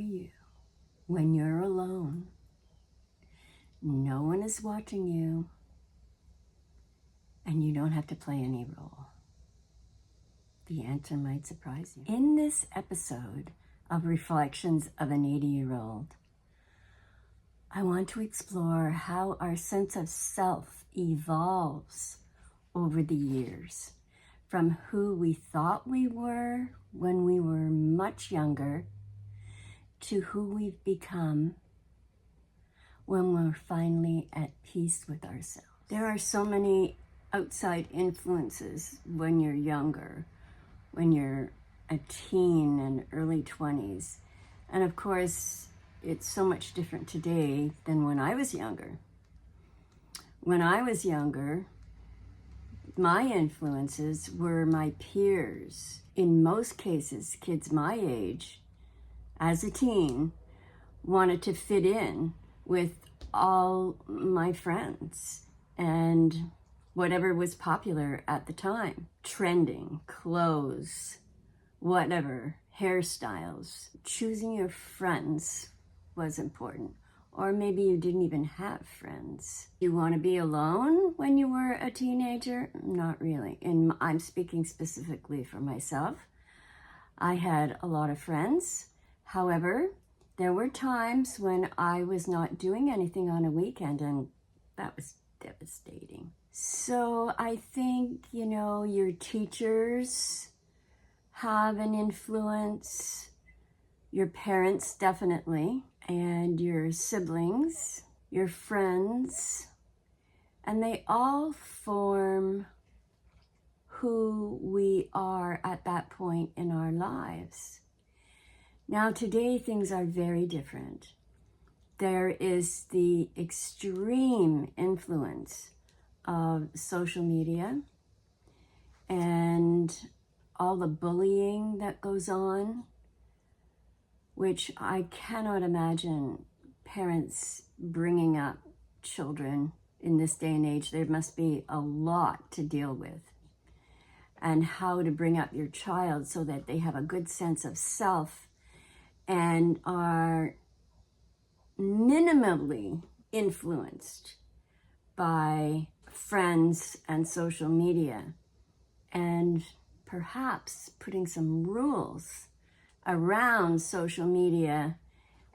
you when you're alone. No one is watching you, and you don't have to play any role. The answer might surprise you. In this episode of Reflections of an 80-Year-Old, I want to explore how our sense of self evolves over the years, from who we thought we were when we were much younger to who we've become when we're finally at peace with ourselves. There are so many outside influences when you're younger, when you're a teen and early 20s. And of course, it's so much different today than when I was younger. When I was younger, my influences were my peers. In most cases, kids my age, as a teen, wanted to fit in with all my friends and whatever was popular at the time. Trending, clothes, whatever, hairstyles. Choosing your friends was important. Or maybe you didn't even have friends. You want to be alone when you were a teenager? Not really. And I'm speaking specifically for myself. I had a lot of friends. However, there were times when I was not doing anything on a weekend, and that was devastating. So I think, your teachers have an influence, your parents definitely, and your siblings, your friends, and they all form who we are at that point in our lives. Now, today, things are very different. There is the extreme influence of social media and all the bullying that goes on, which I cannot imagine parents bringing up children in this day and age. There must be a lot to deal with, and how to bring up your child so that they have a good sense of self and are minimally influenced by friends and social media, and perhaps putting some rules around social media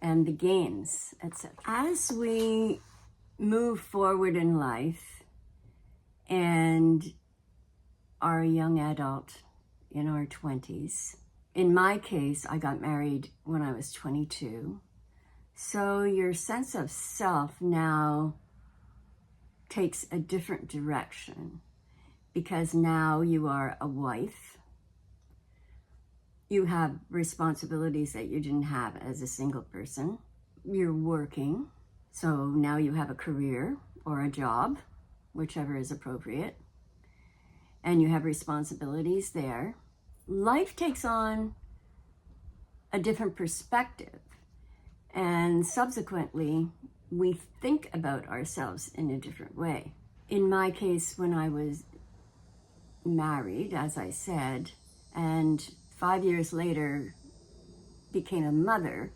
and the games, etc. As we move forward in life and are a young adult in our 20s, in my case, I got married when I was 22. So your sense of self now takes a different direction, because now you are a wife. You have responsibilities that you didn't have as a single person. You're working, so now you have a career or a job, whichever is appropriate, and you have responsibilities there. Life takes on a different perspective, and subsequently, we think about ourselves in a different way. In my case, when I was married, as I said, and 5 years later became a mother,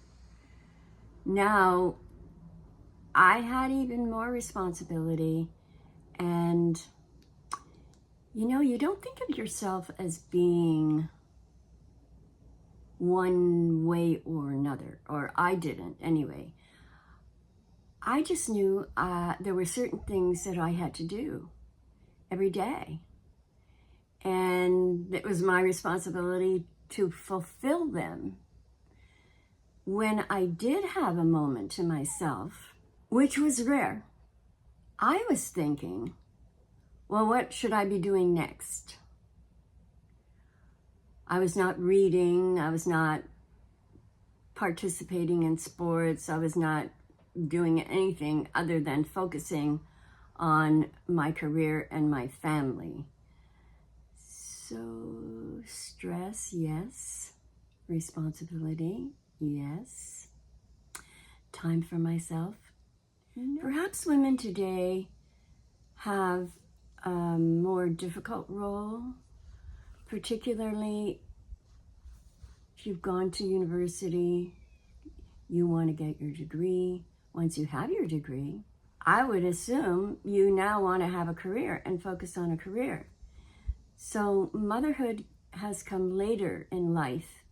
now I had even more responsibility. And you don't think of yourself as being one way or another, or I didn't anyway. I just knew there were certain things that I had to do every day, and it was my responsibility to fulfill them. When I did have a moment to myself, which was rare, I was thinking, well, what should I be doing next? I was not reading, I was not participating in sports, I was not doing anything other than focusing on my career and my family. So stress, yes. Responsibility, yes. Time for myself. No. Perhaps women today have a more difficult role, particularly if you've gone to university, You want to get your degree. Once you have your degree, I would assume you now want to have a career and focus on a career. So motherhood has come later in life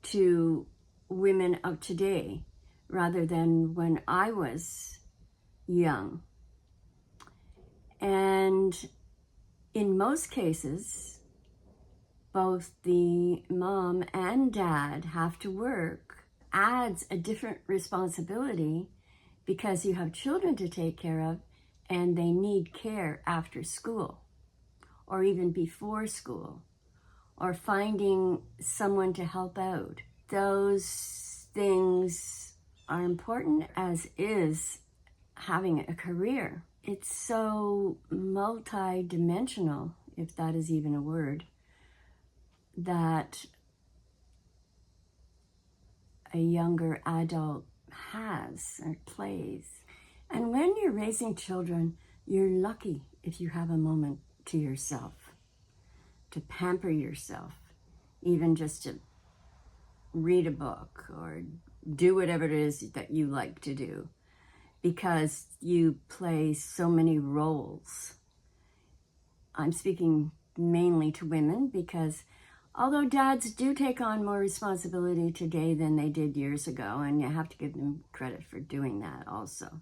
to women of today rather than when I was young. And in most cases, both the mom and dad have to work, adds a different responsibility because you have children to take care of and they need care after school or even before school or finding someone to help out. Those things are important, as is having a career. It's so multi-dimensional, if that is even a word, that a younger adult has or plays. And when you're raising children, you're lucky if you have a moment to yourself, to pamper yourself, even just to read a book or do whatever it is that you like to do, because you play so many roles. I'm speaking mainly to women because although dads do take on more responsibility today than they did years ago, and you have to give them credit for doing that also.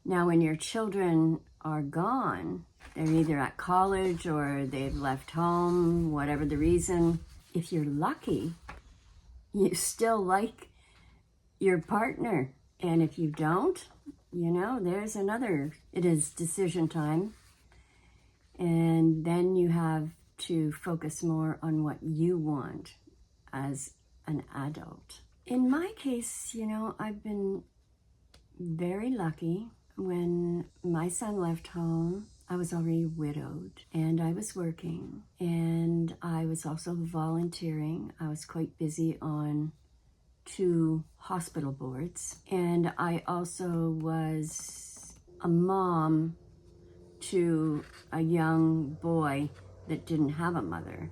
Now, when your children are gone, they're either at college or they've left home, whatever the reason, if you're lucky, you still like your partner. And if you don't, there's another, it is decision time. And then you have to focus more on what you want as an adult. In my case, I've been very lucky. When my son left home, I was already widowed and I was working, and I was also volunteering. I was quite busy on 2 hospital boards, and I also was a mom to a young boy that didn't have a mother.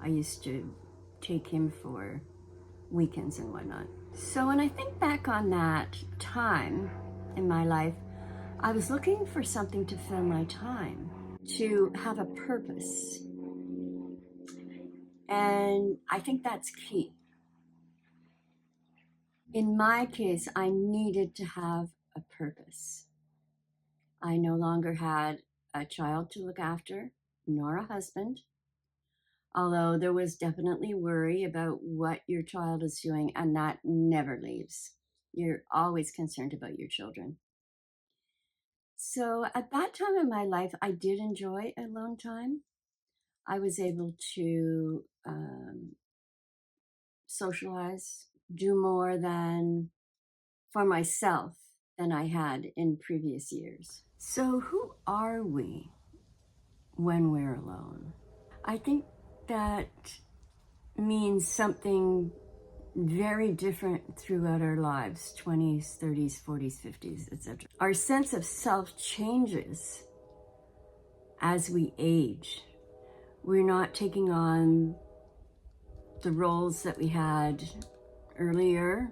I used to take him for weekends and whatnot. So when I think back on that time in my life, I was looking for something to fill my time, to have a purpose. And I think that's key. In my case, I needed to have a purpose. I no longer had a child to look after, nor a husband, although there was definitely worry about what your child is doing, and that never leaves. You're always concerned about your children. So at that time in my life, I did enjoy alone time. I was able to socialize, do more than for myself than I had in previous years. So who are we when we're alone? I think that means something very different throughout our lives, 20s, 30s, 40s, 50s, etc. Our sense of self changes as we age. We're not taking on the roles that we had earlier.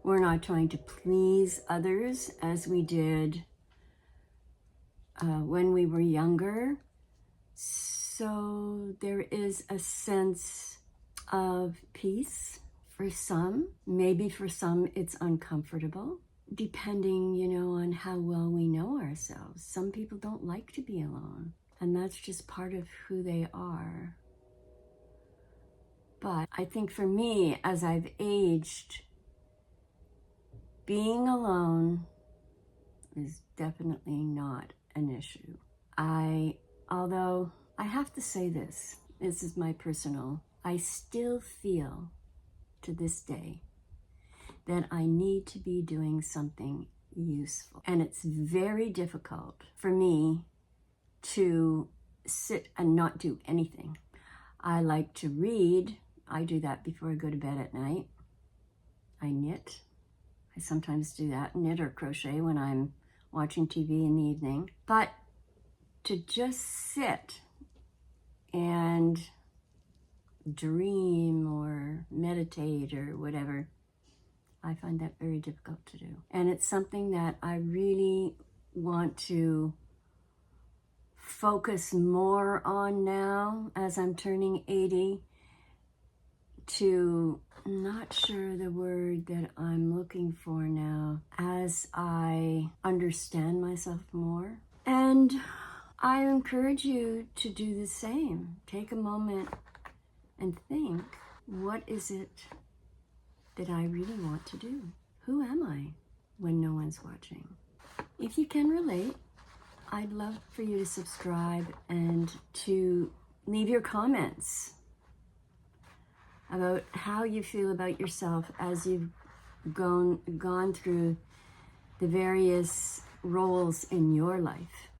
We're not trying to please others as we did when we were younger. So there is a sense of peace for some. Maybe for some it's uncomfortable, depending, on how well we know ourselves. Some people don't like to be alone, and that's just part of who they are. But I think for me, as I've aged, being alone is definitely not an issue. Although I have to say this is my personal, I still feel to this day that I need to be doing something useful. And it's very difficult for me to sit and not do anything. I like to read. I do that before I go to bed at night. I knit. I sometimes do that, knit or crochet when I'm watching TV in the evening. But to just sit and dream or meditate or whatever, I find that very difficult to do. And it's something that I really want to focus more on now as I'm turning 80, to, not sure the word that I'm looking for now, as I understand myself more. And I encourage you to do the same. Take a moment and think, what is it that I really want to do? Who am I when no one's watching? If you can relate, I'd love for you to subscribe and to leave your comments about how you feel about yourself as you've gone through the various roles in your life.